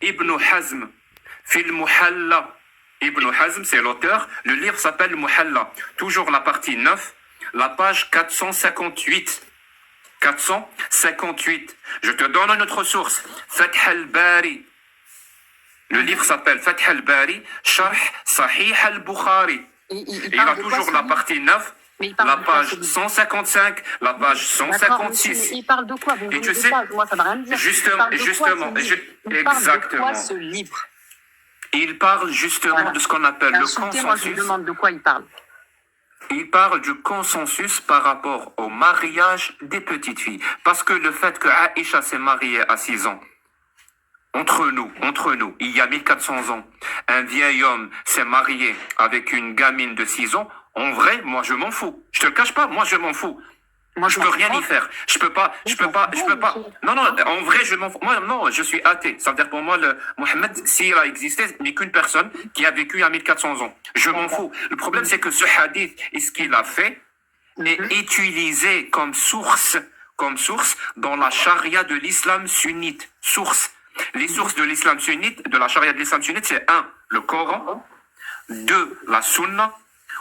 Ibn Hazm, fil Muhalla. Ibn Hazm, c'est l'auteur. Le livre s'appelle Muhalla. Toujours la partie 9, la page 458. 458. Je te donne une autre source. Fath al-Bari. Le livre s'appelle Fath al-Bari, Sharh Sahih al-Bukhari. Il a toujours la partie 9, la page 155, la page 156. Il parle de quoi? Et tu sais, moi, ça va rien me dire. justement, exactement. exactement. Quoi, ce livre? Il parle justement de ce qu'on appelle le consensus. Moi, je me demande de quoi il parle. Il parle du consensus par rapport au mariage des petites filles. Parce que le fait que Aïcha s'est mariée à 6 ans, entre nous, il y a 1400 ans, un vieil homme s'est marié avec une gamine de 6 ans, en vrai, moi je m'en fous. Je te le cache pas, moi je m'en fous. Moi, je peux rien y faire. Je peux pas. Non, en vrai, je m'en fous. Moi, non, je suis athée. Ça veut dire pour moi, Mohammed, s'il a existé, n'est qu'une personne qui a vécu à 1400 ans. Je m'en fous. Le problème, c'est que ce hadith et ce qu'il a fait est utilisé comme source dans la charia de l'islam sunnite. Les sources de l'islam sunnite, de la charia de l'islam sunnite, c'est 1, le Coran, 2, la Sunna,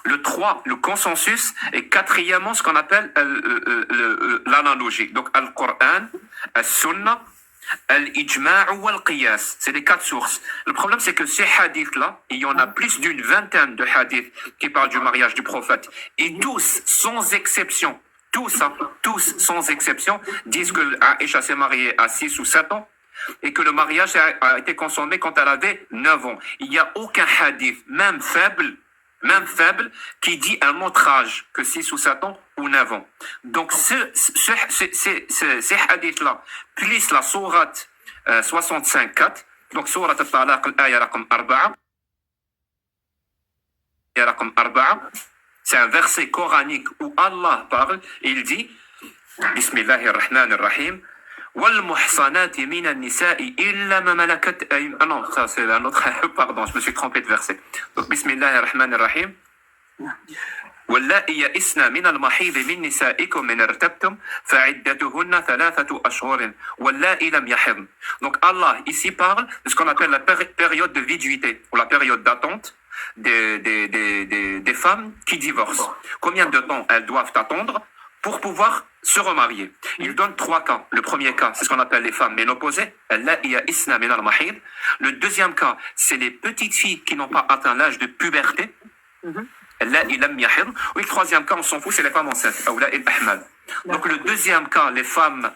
le 3, le consensus, et 4e, ce qu'on appelle l'analogie. Donc, Al-Qur'an, Al-Sunna, Al-Ijma' ou Al-Qiyas. C'est les 4 sources. Le problème, c'est que ces hadiths-là, il y en a plus d'une vingtaine de hadiths qui parlent du mariage du prophète. Et tous, sans exception, tous, sans exception, disent que Aïcha s'est mariée à 6 ou 7 ans et que le mariage a été consommé quand elle avait 9 ans. Il n'y a aucun hadith, même faible, qui dit un autre âge que 6 ou 7 ans ou 9 ans. Donc, ces hadiths-là, plus la sourate 65.4, donc sourate al-Talaq al-Aya raqam 4, c'est un verset coranique où Allah parle et il dit Bismillahir-Rahmanir-Rahim والمحصنات من النساء إلا ما ملكت أيمانكم. Ah non, ça c'est un autre. Pardon, je me suis trompé de verset. Donc, Bismillahir Rahmanir Rahim. واللائي يئسن من المحيض من نسائكم إن ارتبتم فعدتهن 3 أشهر واللائي لم يحضن. Donc Allah ici parle de ce qu'on appelle la période de viduité ou la période d'attente des femmes qui divorcent. Combien de temps elles doivent attendre pour pouvoir se remarier? Il donne 3 cas. Le premier cas, c'est ce qu'on appelle les femmes ménopausées. Le deuxième cas, c'est les petites filles qui n'ont pas atteint l'âge de puberté. Et le troisième cas, on s'en fout, c'est les femmes enceintes. Donc le deuxième cas, les femmes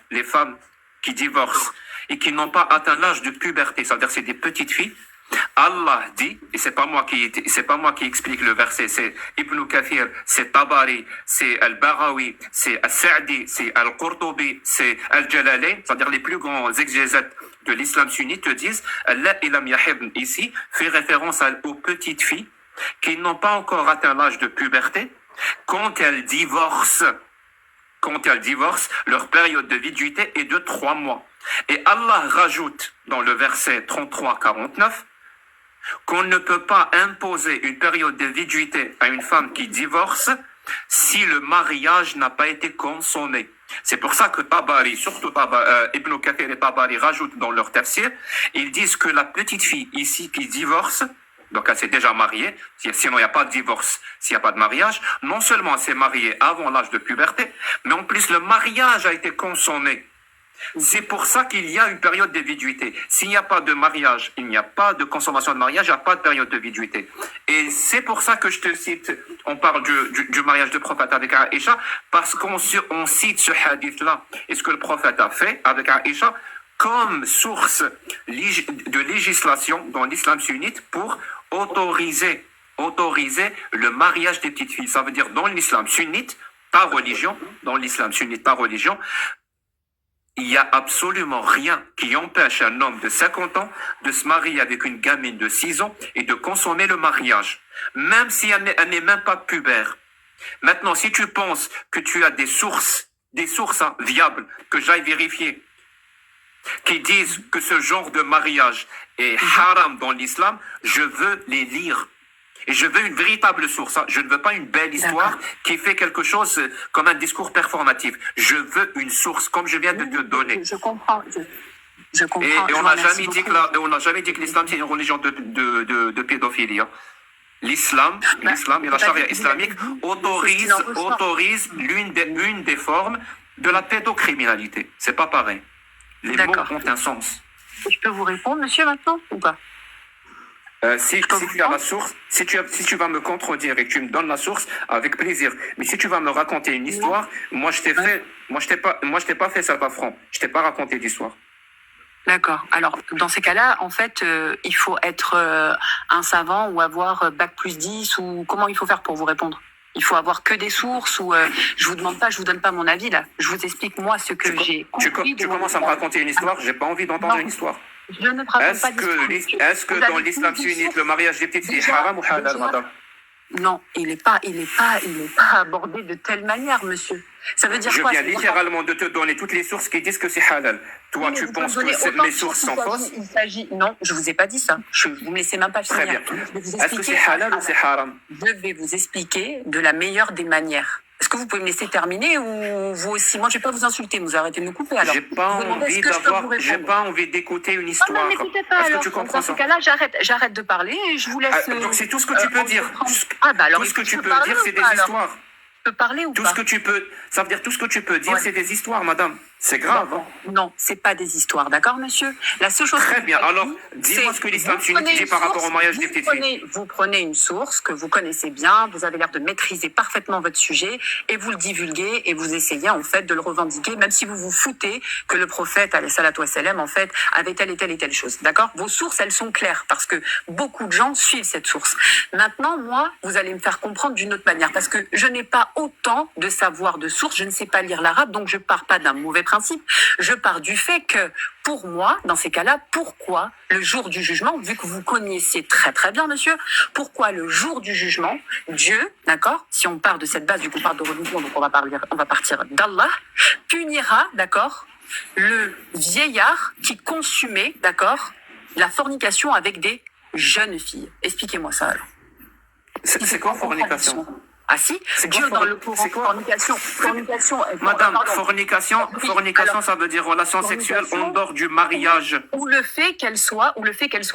qui divorcent et qui n'ont pas atteint l'âge de puberté, c'est-à-dire c'est des petites filles. Allah dit, et c'est pas moi qui explique le verset, c'est Ibn Kathir, c'est Tabari, c'est Al-Barawi, c'est Al-Sa'di, c'est Al-Qurtubi, c'est Al-Jalalain, c'est-à-dire les plus grands exégètes de l'islam sunnite te disent, Allah ilam yahibn ici fait référence aux petites filles qui n'ont pas encore atteint l'âge de puberté quand elles divorcent, leur période de viduité est de 3 mois. Et Allah rajoute dans le verset 33-49 qu'on ne peut pas imposer une période de viduité à une femme qui divorce si le mariage n'a pas été consommé. C'est pour ça que Tabari, surtout Ibn Kathir et Tabari rajoutent dans leur tafsir, ils disent que la petite fille ici qui divorce, donc elle s'est déjà mariée, sinon il n'y a pas de divorce, s'il n'y a pas de mariage, non seulement elle s'est mariée avant l'âge de puberté, mais en plus le mariage a été consommé. C'est pour ça qu'il y a une période de viduité. S'il n'y a pas de mariage, il n'y a pas de consommation de mariage, il n'y a pas de période de viduité. Et c'est pour ça que je te cite, on parle du mariage du prophète avec Aïcha, parce qu'on cite ce hadith-là et ce que le prophète a fait avec Aïcha comme source de législation dans l'islam sunnite pour autoriser le mariage des petites filles. Ça veut dire dans l'islam sunnite, par religion, il n'y a absolument rien qui empêche un homme de 50 ans de se marier avec une gamine de 6 ans et de consommer le mariage, même si elle n'est même pas pubère. Maintenant, si tu penses que tu as des sources viables, que j'aille vérifier, qui disent que ce genre de mariage est haram dans l'islam, je veux les lire. Et je veux une véritable source. Je ne veux pas une belle histoire qui fait quelque chose comme un discours performatif. Je veux une source, comme je viens de te donner. Je comprends. Je comprends. Et je on vous n'a remercie jamais dit que beaucoup. on n'a jamais dit que l'islam c'est une religion de pédophilie, hein. L'islam et la c'est pas charia ce que vous islamique avez dit, c'est ce qu'il en ressort. autorise une des formes de la pédocriminalité. C'est pas pareil. Les mots D'accord. ont un sens. Je peux vous répondre, monsieur, maintenant, ou pas? Si tu as la source, si tu vas me contredire et que tu me donnes la source, avec plaisir. Mais si tu vas me raconter une histoire, moi je t'ai pas fait ça à franc. Je t'ai pas raconté d'histoire. D'accord. Alors, dans ces cas-là, en fait, il faut être un savant ou avoir bac plus 10 ou comment il faut faire pour vous répondre? Il faut avoir que des sources ou je vous demande pas, je vous donne pas mon avis là. Je vous explique moi ce que j'ai compris. Tu commences à me raconter une histoire, j'ai pas envie d'entendre Non. une histoire. Je ne raconte pas d'histoire. Est-ce que Vous dans avez l'islam plus de sunnite, sources. le mariage des petites filles est Déjà- haram ou halal, déjà- madame? Non, il est pas abordé de telle manière, monsieur. Ça veut dire Je quoi? viens Ça veut dire- littéralement de te donner toutes les sources qui disent que c'est halal. Toi, Oui, mais tu vous penses pouvez me que donner autant mes de sources sont il s'agit- fausses? Il s'agit. Non, je vous ai pas dit ça. Vous me laissez même pas Très finir. bien. Je vais vous Est-ce que c'est expliquer. halal ou c'est haram? Je vais vous expliquer de la meilleure des manières. Est-ce que vous pouvez me laisser terminer ou vous aussi? Moi, je vais pas vous insulter, vous arrêtez de me couper alors. J'ai pas Vous demandez, envie est-ce que je peux vous j'ai répondre? pas envie d'écouter une Ah histoire. non, n'écoutez pas Est-ce alors. que tu comprends Dans ça? ce cas-là, j'arrête de parler et je vous laisse. Donc c'est tout ce que tu peux dire. Ah bah alors, Tout ce que je tu peux peux parler dire, ou c'est pas, des alors? histoires. Je peux parler ou Tout pas? ce que tu peux, ça veut dire tout ce que tu peux dire, Ouais. c'est des histoires, madame. C'est grave. Hein. Non, c'est pas des histoires, d'accord, monsieur? La seule chose. Très que bien. je vous Alors, dis, dis-moi c'est ce que l'islam vous sunnite prenez dit une par rapport au source, mariage des petites filles. Vous prenez une source que vous connaissez bien, vous avez l'air de maîtriser parfaitement votre sujet et vous le divulguez et vous essayez en fait de le revendiquer, même si vous vous foutez que le prophète, alayhi salatu wassalam, en fait, avait telle et telle chose, d'accord? Vos sources, elles sont claires parce que beaucoup de gens suivent cette source. Maintenant, moi, vous allez me faire comprendre d'une autre manière parce que je n'ai pas autant de savoir de source, je ne sais pas lire l'arabe, donc je pars pas d'un mauvais principe, je pars du fait que pour moi, dans ces cas-là, pourquoi le jour du jugement, vu que vous connaissez très très bien, monsieur, pourquoi le jour du jugement, Dieu, d'accord, si on part de cette base, du coup, on part de religion, donc on va partir d'Allah, punira, d'accord, le vieillard qui consumait, d'accord, la fornication avec des jeunes filles. Expliquez-moi ça alors. C'est quoi fornication? Ah si, C'est Dieu quoi dans le Coran, c'est quoi fornication. Madame, pardon. fornication, Oui, alors, ça veut dire relation sexuelle fornication, en dehors du mariage. ou le fait qu'elle soit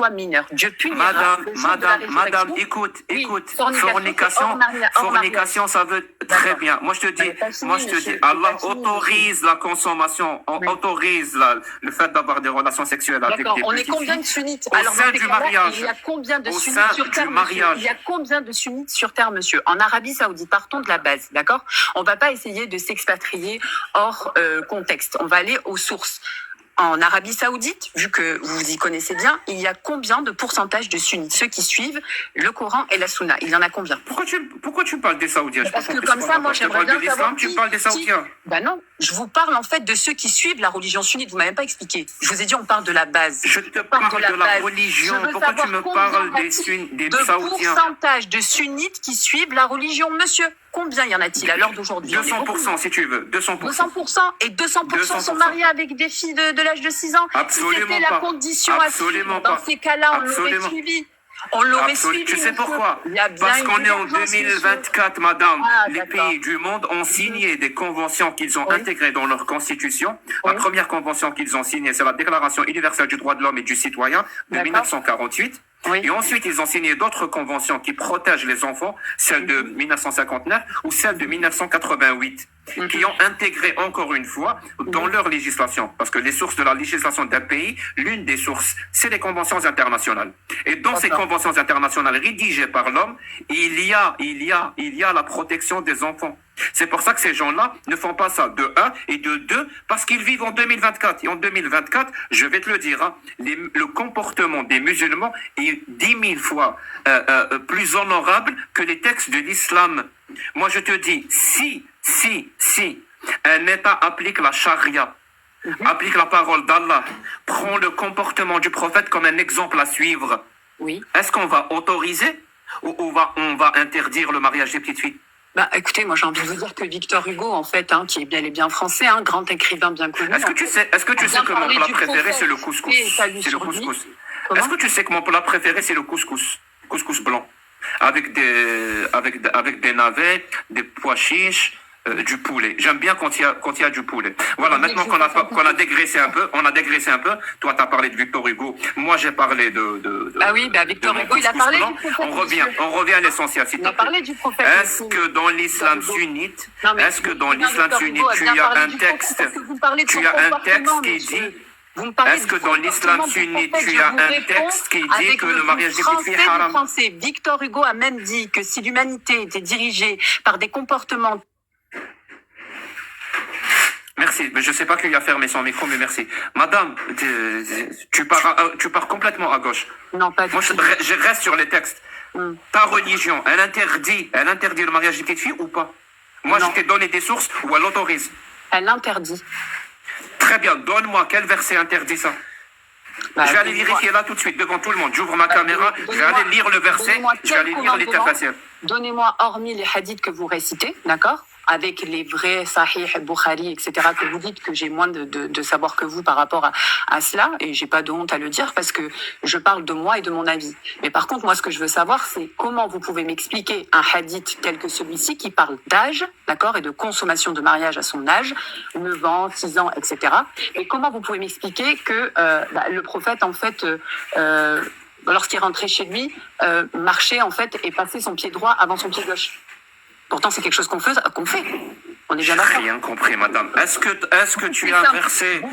mineure. Dieu punira. le jour de la Madame, résurrection. écoute, Oui, écoute. fornication, Fornication, ça veut très D'accord. bien. Moi, je te dis, pas fini, monsieur, Allah c'est pas fini, autorise la consommation, Oui. autorise le fait d'avoir des relations sexuelles avec D'accord, des on est petites combien filles. de sunnites? Au Alors, sein dans ces du cas-là, mariage. il y a combien de Au sunnites sein sur du Terre, monsieur? mariage. Il y a combien de sunnites sur Terre, monsieur? En Arabie Saoudite, partons de la base, d'accord? On va pas essayer de s'expatrier hors contexte. On va aller aux sources. En Arabie Saoudite, vu que vous y connaissez bien, il y a combien de pourcentage de sunnites? Ceux qui suivent le Coran et la Sunna. Il y en a combien? Pourquoi tu parles des Saoudiens? Je Parce pas que compris comme ce ça, qu'on moi, entend. j'aimerais Tu parles bien de savoir l'islam, tu parles des Saoudiens. Ben non, je vous parle en fait de ceux qui suivent la religion sunnite. Vous m'avez même pas expliqué. Je vous ai dit, on parle de la base. Je te parle de la base. religion. Je veux Pourquoi tu savoir me combien parles y a-t-il des de Saoudiens? pourcentage de sunnites qui suivent la religion, monsieur? Combien y en a-t-il à l'heure d'aujourd'hui? 200% si tu veux. 200%. 200%. Et 200% sont mariés avec des filles de l'âge de 6 ans. Absolument Si c'était la pas. condition Absolument à suivre, dans pas. ces cas-là, on l'aurait Absolument. suivi. On l'aurait suivi. Tu sais monsieur. pourquoi? Il y a bien Parce une qu'on est en divergence, 2024, madame. Ah, Les d'accord. pays du monde ont signé des conventions qu'ils ont Oui. intégrées dans leur constitution. La Oui. première convention qu'ils ont signée, c'est la Déclaration universelle du droit de l'homme et du citoyen de D'accord. 1948. Oui. Et ensuite, ils ont signé d'autres conventions qui protègent les enfants, celle de 1959 ou celle de 1988, qui ont intégré encore une fois dans leur législation. Parce que les sources de la législation d'un pays, l'une des sources, c'est les conventions internationales. Et dans ces D'accord. conventions internationales rédigées par l'homme, il y a la protection des enfants. C'est pour ça que ces gens-là ne font pas ça de un et de deux, parce qu'ils vivent en 2024. Et en 2024, je vais te le dire, hein, le comportement des musulmans est 10 000 fois plus honorable que les textes de l'islam. Moi, je te dis, si un État applique la charia, applique la parole d'Allah, prend le comportement du prophète comme un exemple à suivre, Oui. est-ce qu'on va autoriser ou on va interdire le mariage des petites filles? Bah, écoutez, moi j'ai envie de vous dire que Victor Hugo, en fait, qui est bel et bien français, grand écrivain bien connu. Est-ce que tu sais que mon plat préféré c'est le couscous? C'est le couscous. Est-ce que tu sais que mon plat préféré c'est le couscous? Couscous blanc. Avec des navets, des pois chiches, du poulet. J'aime bien quand il y a du poulet. Voilà, maintenant qu'on a dégraissé un peu, toi tu as parlé de Victor Hugo, moi j'ai parlé de Ah oui, bah Victor Hugo, il a parlé du prophète. On revient à l'essentiel, s'il te Il a plaît. parlé du prophète. Est-ce que dans l'islam sunnite, tu as un texte qui dit, est-ce que dans l'islam sunnite, tu as un texte qui dit que le mariage des petites filles est haram? Victor Hugo a même dit que si l'humanité était dirigée par des comportements... Merci, mais je sais pas qui a fermé son micro, mais merci. Madame, tu pars complètement à gauche. Non, pas du Moi, tout. je reste sur les textes. Ta religion, elle interdit le mariage des petites filles ou pas? Moi, Non. je t'ai donné des sources où elle autorise. Elle l'interdit. Très bien, donne-moi quel verset interdit ça. Bah, je vais aller vérifier là tout de suite, devant tout le monde. J'ouvre ma caméra, je vais aller lire le verset, je vais aller lire les tafsirs. Donnez-moi, hormis les hadiths que vous récitez, d'accord, avec les vrais Sahih, Bukhari, etc., que vous dites, que j'ai moins de savoir que vous par rapport à cela, et j'ai pas de honte à le dire, parce que je parle de moi et de mon avis. Mais par contre, moi, ce que je veux savoir, c'est comment vous pouvez m'expliquer un hadith tel que celui-ci, qui parle d'âge, d'accord, et de consommation de mariage à son âge, 9 ans, 6 ans, etc., et comment vous pouvez m'expliquer que le prophète, en fait... lorsqu'il rentrait chez lui, marchait en fait et passait son pied droit avant son pied gauche. Pourtant, c'est quelque chose qu'on fait. On est bien d'accord. J'ai rien compris, madame. Est-ce que tu as un verset, ou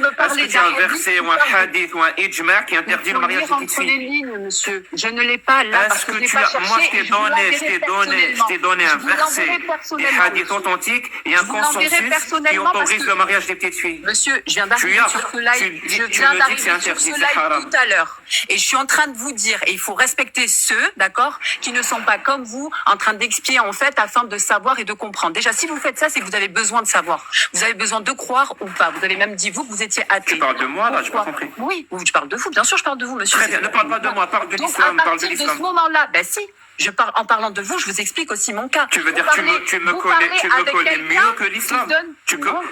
un hadith ou un ijma qui interdit le mariage des petites filles? filles? Les lignes, monsieur. Je ne l'ai pas là parce que moi je t'ai donné un verset, des hadiths authentiques et un consensus qui autorise le mariage des petites filles. Monsieur, je viens d'arriver sur ce live. Je viens d'arriver sur ce live tout à l'heure. Et je suis en train de vous dire, et il faut respecter ceux, d'accord, qui ne sont pas comme vous, en train d'expier en fait afin de savoir et de comprendre. Déjà, si vous faites ça, c'est que vous avez besoin de savoir. Vous avez besoin de croire ou pas. Vous avez même dit, vous, que vous étiez athée. Tu parles de moi, là, je n'ai pas compris. Oui, je parle de vous. Bien sûr, je parle de vous, monsieur. Très bien, ne parle pas de moi, parle de l'islam. Donc, à partir de ce moment-là, ben si, en parlant de vous, je vous explique aussi mon cas. Tu veux dire que tu me connais mieux que l'islam?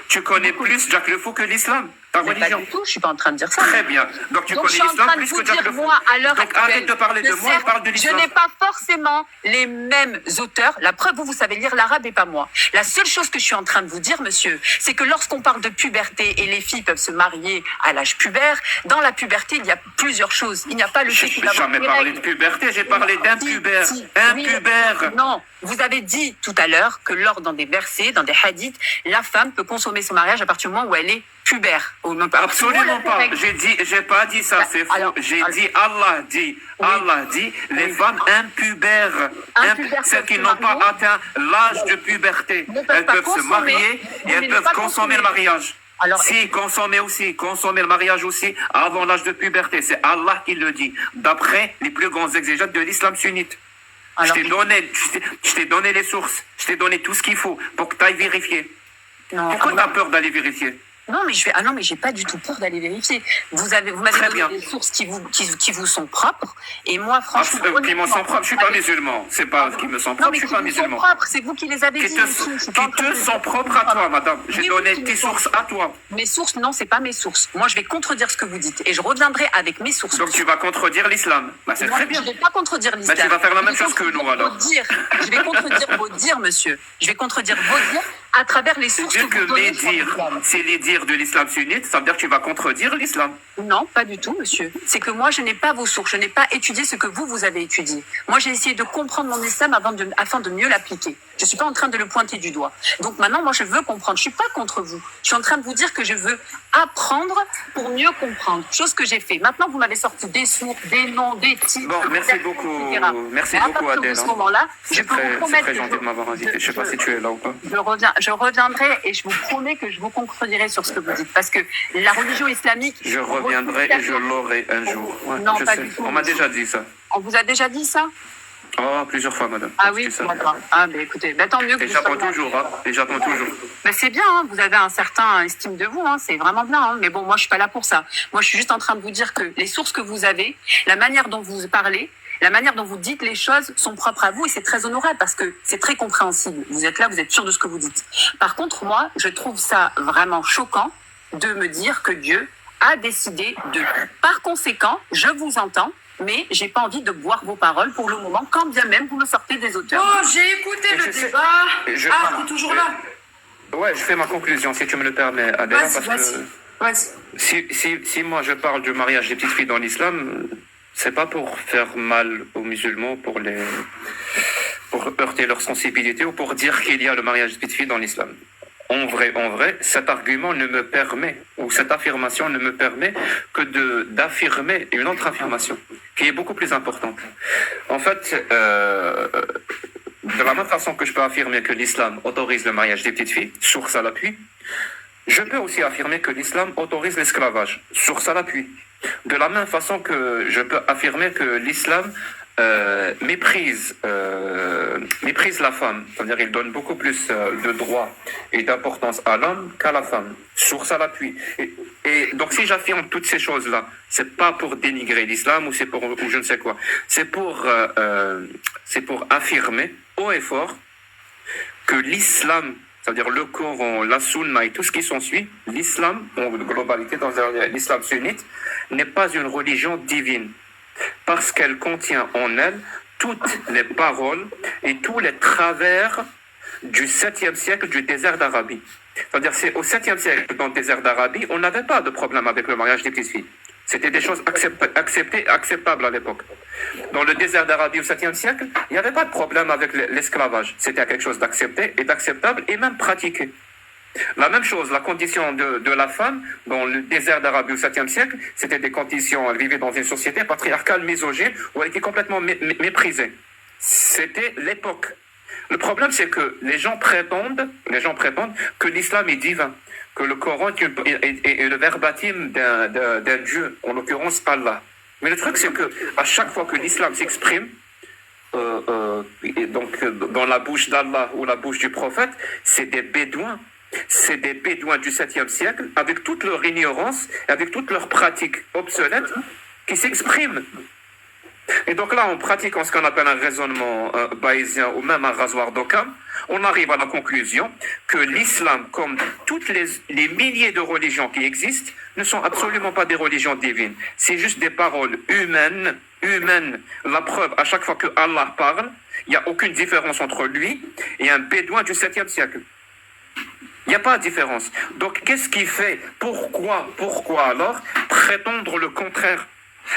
Tu connais plus Jacques Le Fou que l'islam? Ta religion? Pas du tout, je suis pas en train de dire ça. Très bien. Donc tu connais l'islam plus que Jacques Le Fou. Donc arrête de parler de moi et parle de l'islam. Je n'ai pas forcément les mêmes auteurs. La preuve, vous savez lire l'arabe et pas moi. La seule chose que je suis en train de vous dire, monsieur, c'est que lorsqu'on parle de puberté et les filles peuvent se marier à l'âge pubère, dans la puberté, il y a plusieurs choses. Il n'y a pas le fait qu'il va avoir des règles. J'ai jamais parlé de puberté, j'ai parlé d'impubère. Impubère. Non, vous avez dit tout à l'heure que dans des versets, dans des hadiths, la femme peut consommer son mariage à partir du moment où elle est pubère. Absolument pas. J'ai pas dit ça, c'est faux. J'ai dit, Allah dit, les femmes impubères, celles qui n'ont pas atteint l'âge de puberté, elles peuvent se marier et elles peuvent consommer le mariage. Consommer le mariage aussi avant l'âge de puberté. C'est Allah qui le dit, d'après les plus grands exégètes de l'islam sunnite. Je t'ai donné les sources, je t'ai donné tout ce qu'il faut pour que tu ailles vérifier. Pourquoi tu as peur d'aller vérifier? Non, mais j'ai pas du tout peur d'aller vérifier. Vous m'avez donné des sources qui vous sont propres, et moi, franchement, qui me sont propres, je suis pas musulman. C'est pas qui me sont propres, je suis pas musulman. Propres, c'est vous qui les avez dit. Qui te sont propres à toi, madame. J'ai donné tes sources à toi. Mes sources, non, c'est pas mes sources. Moi, je vais contredire ce que vous dites, et je reviendrai avec mes sources. Donc tu vas contredire l'islam. Bah, c'est très bien. Je vais pas contredire l'islam. Bah, tu vas faire la même chose que nous, alors. Je vais contredire vos dires, monsieur. Je vais contredire vos dires à travers les sources que vous donnez. C'est les dires de l'islam sunnite, ça veut dire que tu vas contredire l'islam. Non, pas du tout, monsieur. C'est que moi, je n'ai pas vos sources. Je n'ai pas étudié ce que vous avez étudié. Moi, j'ai essayé de comprendre mon islam afin de mieux l'appliquer. Je suis pas en train de le pointer du doigt. Donc maintenant, moi, je veux comprendre. Je suis pas contre vous. Je suis en train de vous dire que je veux apprendre pour mieux comprendre. Chose que j'ai fait. Maintenant, vous m'avez sorti des sources, des noms, des titres. Bon, merci beaucoup. Merci beaucoup, Adèle. À ce moment-là, je peux vous promettre. C'est très gentil de m'avoir invité. Je sais pas si tu es là ou pas. Je reviendrai et je vous promets que je vous contredirai sur ce que vous dites. Parce que la religion islamique... Je reviendrai et je l'aurai un jour. Ouais, non, pas du tout. On m'a déjà dit ça. On vous a déjà dit ça? Oh, plusieurs fois, madame. Ah oui, d'accord. Ah, mais écoutez, tant mieux que vous j'attends toujours, Et j'attends toujours. Mais c'est bien, hein, vous avez un certain estime de vous, hein, c'est vraiment bien. Hein, mais bon, moi, je suis pas là pour ça. Moi, je suis juste en train de vous dire que les sources que vous avez, la manière dont vous parlez, la manière dont vous dites les choses sont propres à vous et c'est très honorable parce que c'est très compréhensible. Vous êtes là, vous êtes sûr de ce que vous dites. Par contre, moi, je trouve ça vraiment choquant de me dire que Dieu a décidé de... Par conséquent, je vous entends, mais j'ai pas envie de boire vos paroles pour le moment, quand bien même vous me sortez des auteurs. Oh, j'ai écouté le débat. T'es toujours là. Ouais, je fais ma conclusion, si tu me le permets, Adela, Vas-y, parce que si moi je parle du mariage des petites filles dans l'islam, c'est pas pour faire mal aux musulmans, pour heurter leur sensibilité ou pour dire qu'il y a le mariage des petites filles dans l'islam. En vrai, cet argument ne me permet, ou cette affirmation ne me permet que d'affirmer une autre affirmation, qui est beaucoup plus importante. En fait, de la même façon que je peux affirmer que l'islam autorise le mariage des petites filles, source à l'appui, je peux aussi affirmer que l'islam autorise l'esclavage, source à l'appui. De la même façon que je peux affirmer que l'islam méprise la femme, c'est-à-dire il donne beaucoup plus de droits et d'importance à l'homme qu'à la femme, source à l'appui. Et donc si j'affirme toutes ces choses-là, c'est pas pour dénigrer l'islam ou je ne sais quoi, c'est pour affirmer haut et fort que l'islam, c'est-à-dire le Coran, la Sunna et tout ce qui s'ensuit, l'islam, en globalité, dans l'islam sunnite, n'est pas une religion divine, parce qu'elle contient en elle toutes les paroles et tous les travers du 7e siècle du désert d'Arabie. C'est-à-dire, c'est au 7e siècle, dans le désert d'Arabie, on n'avait pas de problème avec le mariage des petites filles. C'était des choses acceptables à l'époque. Dans le désert d'Arabie au 7e siècle, il n'y avait pas de problème avec l'esclavage. C'était quelque chose d'accepté et d'acceptable et même pratiqué. La même chose, la condition de la femme dans le désert d'Arabie au 7e siècle, c'était des conditions, elle vivait dans une société patriarcale, misogyne, où elle était complètement méprisée. C'était l'époque. Le problème, c'est que les gens prétendent que l'islam est divin, que le Coran est le verbatim d'un Dieu, en l'occurrence Allah. Mais le truc, c'est que à chaque fois que l'islam s'exprime, donc dans la bouche d'Allah ou la bouche du prophète, c'est des bédouins. C'est des bédouins du 7e siècle, avec toute leur ignorance, avec toutes leurs pratiques obsolètes, qui s'expriment. Et donc là, en pratiquant ce qu'on appelle un raisonnement bayésien ou même un rasoir d'Occam, on arrive à la conclusion que l'islam, comme toutes les milliers de religions qui existent, ne sont absolument pas des religions divines. C'est juste des paroles humaines. La preuve, à chaque fois que Allah parle, il n'y a aucune différence entre lui et un bédouin du 7e siècle. Il n'y a pas de différence. Donc, qu'est-ce qui fait? Pourquoi alors prétendre le contraire?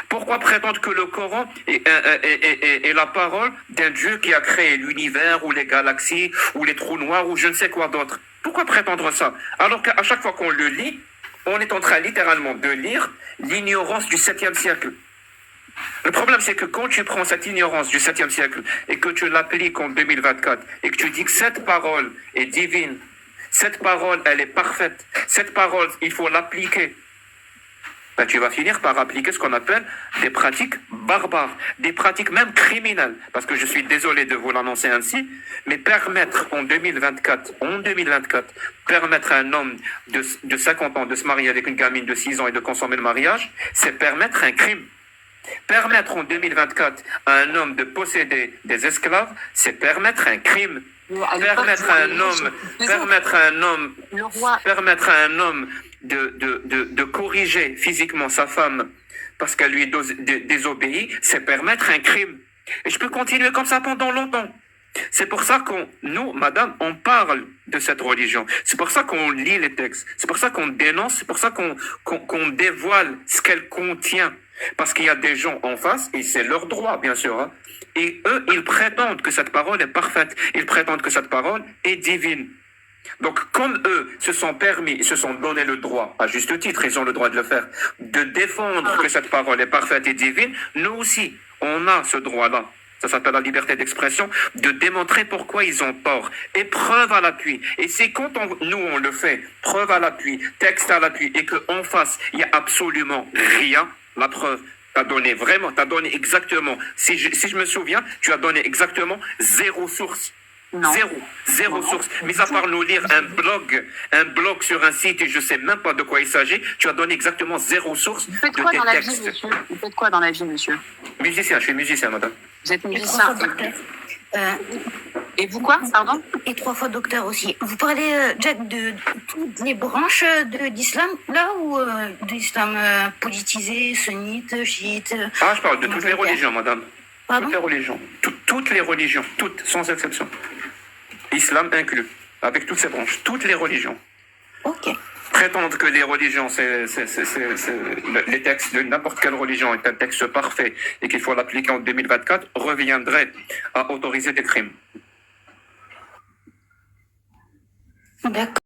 Pourquoi prétendre que le Coran est la parole d'un Dieu qui a créé l'univers ou les galaxies ou les trous noirs ou je ne sais quoi d'autre? Pourquoi prétendre ça? Alors qu'à chaque fois qu'on le lit, on est en train littéralement de lire l'ignorance du 7e siècle. Le problème, c'est que quand tu prends cette ignorance du 7e siècle et que tu l'appliques en 2024 et que tu dis que cette parole est divine, cette parole, elle est parfaite, cette parole, il faut l'appliquer, ben, tu vas finir par appliquer ce qu'on appelle des pratiques barbares, des pratiques même criminelles. Parce que je suis désolé de vous l'annoncer ainsi, mais permettre en 2024, permettre à un homme de 50 ans de se marier avec une gamine de 6 ans et de consommer le mariage, c'est permettre un crime. Permettre en 2024 à un homme de posséder des esclaves, c'est permettre un crime. Permettre à un homme de corriger physiquement sa femme parce qu'elle lui désobéit, c'est permettre un crime. Et je peux continuer comme ça pendant longtemps. C'est pour ça nous, madame, on parle de cette religion. C'est pour ça qu'on lit les textes. C'est pour ça qu'on dénonce. C'est pour ça qu'on dévoile ce qu'elle contient. Parce qu'il y a des gens en face, et c'est leur droit, bien sûr, hein, et eux, ils prétendent que cette parole est parfaite. Ils prétendent que cette parole est divine. Donc, comme eux se sont permis, ils se sont donné le droit, à juste titre, ils ont le droit de le faire, de défendre que cette parole est parfaite et divine, nous aussi, on a ce droit-là. Ça s'appelle la liberté d'expression, de démontrer pourquoi ils ont tort. Et preuve à l'appui. Et c'est quand nous, on le fait, preuve à l'appui, texte à l'appui, et qu'en face, il n'y a absolument rien, la preuve, t'as donné exactement, si je me souviens, tu as donné exactement 0 source. Non. Zéro source. Mais à part nous lire un blog sur un site et je sais même pas de quoi il s'agit, tu as donné exactement 0 source de tes textes. Vous faites quoi dans la vie, monsieur? Musicien, je suis musicien, madame. Vous êtes musicien. Et vous quoi, pardon? Et 3 fois docteur aussi. Vous parlez, Jack, de toutes les branches de l'islam, là, ou de l'islam politisé, sunnite, chiite? Ah, je parle de toutes les religions, madame. Pardon? Toutes les religions. Toutes les religions, toutes, sans exception. Islam inclus. avec toutes ces branches, toutes les religions. Ok. Prétendre que les religions, les textes de n'importe quelle religion est un texte parfait et qu'il faut l'appliquer en 2024 reviendrait à autoriser des crimes. D'accord.